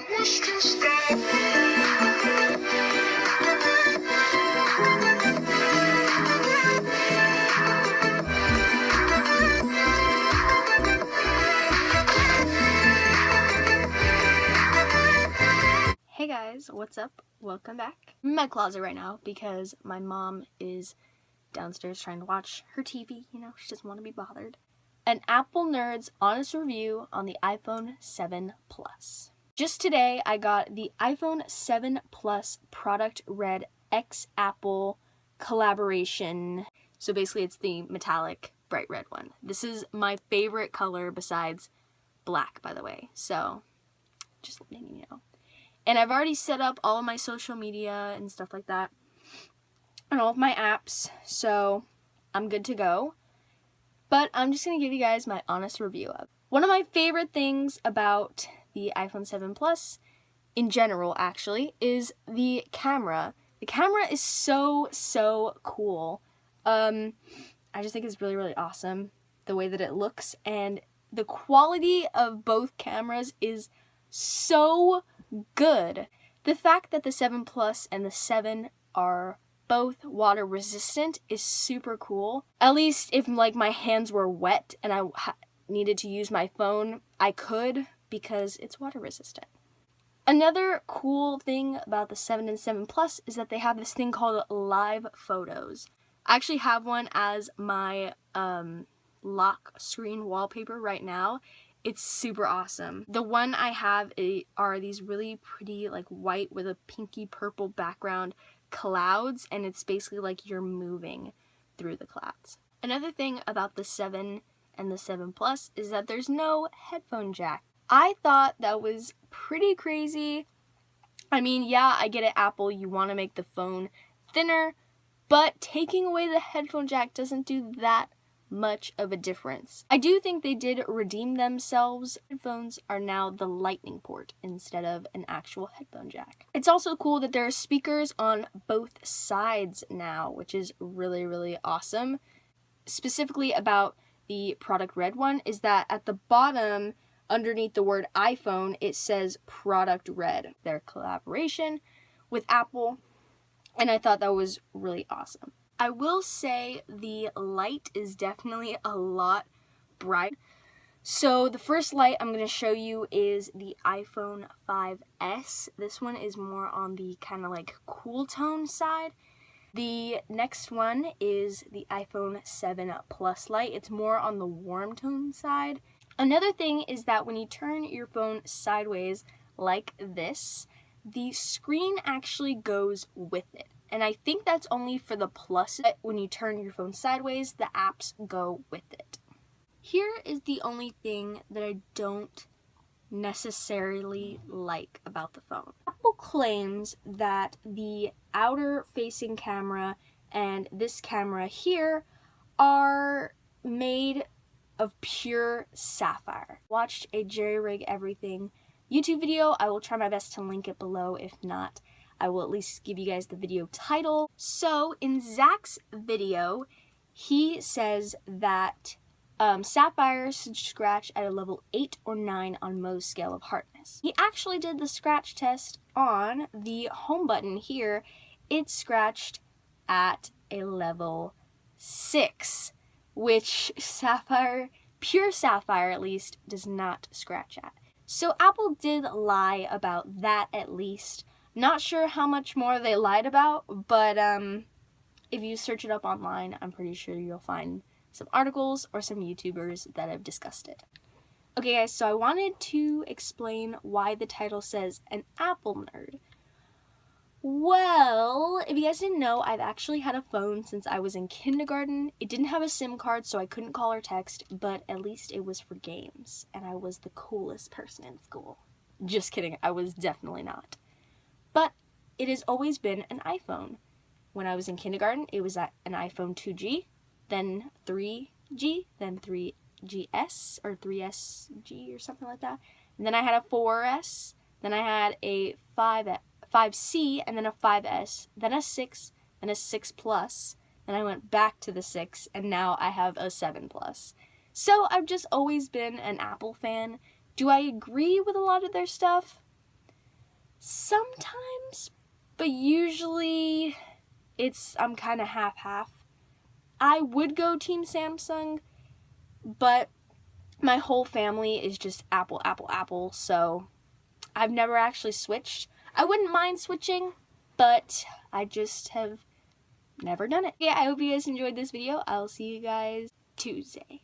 Hey guys, what's up? Welcome back. I'm in my closet right now because my mom is downstairs trying to watch her TV. You know, she doesn't want to be bothered. An Apple Nerd's honest review on the iPhone 7 Plus. Just today, I got the iPhone 7 Plus Product Red X Apple collaboration. So basically, it's the metallic bright red one. This is my favorite color besides black, by the way. So, just letting you know. And I've already set up all of my social media and stuff like that and all of my apps, so I'm good to go. But I'm just going to give you guys my honest review of it. One of my favorite things about the iPhone 7 Plus, in general actually, is the camera. The camera is so cool. I just think it's really awesome, the way that it looks, and the quality of both cameras is so good. The fact that the 7 Plus and the 7 are both water resistant is super cool. At least if like my hands were wet and I needed to use my phone, I could because it's water resistant. Another cool thing about the 7 and 7 Plus is that they have this thing called live photos. I actually have one as my lock screen wallpaper right now. It's super awesome. The one I have are these really pretty like white with a pinky purple background clouds, and it's basically like you're moving through the clouds. Another thing about the 7 and the 7 Plus is that there's no headphone jack. I thought that was pretty crazy. I mean, yeah, I get it, Apple, you want to make the phone thinner, but taking away the headphone jack doesn't do that much of a difference. I do think they did redeem themselves. Headphones are now the lightning port instead of an actual headphone jack. It's also cool that there are speakers on both sides now, which is really awesome. Specifically about the Product Red one is that at the bottom, underneath the word iPhone, it says Product Red, their collaboration with Apple, and I thought that was really awesome. I will say the light is definitely a lot bright. So the first light I'm going to show you is the iPhone 5S. This one is more on the kind of like cool tone side. The next one is the iPhone 7 Plus light. It's more on the warm tone side. Another thing is that when you turn your phone sideways like this, the screen actually goes with it. And I think that's only for the Plus. When you turn your phone sideways, the apps go with it. Here is the only thing that I don't necessarily like about the phone. Apple claims that the outer facing camera and this camera here are made of pure sapphire. Watched a Jerry Rig Everything YouTube video. I will try my best to link it below. If not, I will at least give you guys the video title. So in Zach's video, he says that sapphire should scratch at a level 8 or 9 on Mohs scale of hardness. He actually did the scratch test on the home button here. It scratched at a level 6, which sapphire, pure sapphire at least, does not scratch at. So Apple did lie about that at least. Not sure how much more they lied about, but if you search it up online, I'm pretty sure you'll find some articles or some YouTubers that have discussed it. Okay guys, so I wanted to explain why the title says an Apple nerd. Well, if you guys didn't know, I've actually had a phone since I was in kindergarten. It didn't have a SIM card, so I couldn't call or text, but at least it was for games, and I was the coolest person in school. Just kidding, I was definitely not. But it has always been an iPhone. When I was in kindergarten, it was an iPhone 2G, then 3G, then 3GS, or 3SG, or something like that. And then I had a 4S, then I had a 5C, and then a 5S, then a 6, then a 6 Plus, then I went back to the 6, and now I have a 7 Plus. So I've just always been an Apple fan. Do I agree with a lot of their stuff? Sometimes, but usually I'm kind of half-half. I would go Team Samsung, but my whole family is just Apple, Apple, Apple, so I've never actually switched. I wouldn't mind switching, but I just have never done it. Yeah, I hope you guys enjoyed this video. I'll see you guys Tuesday.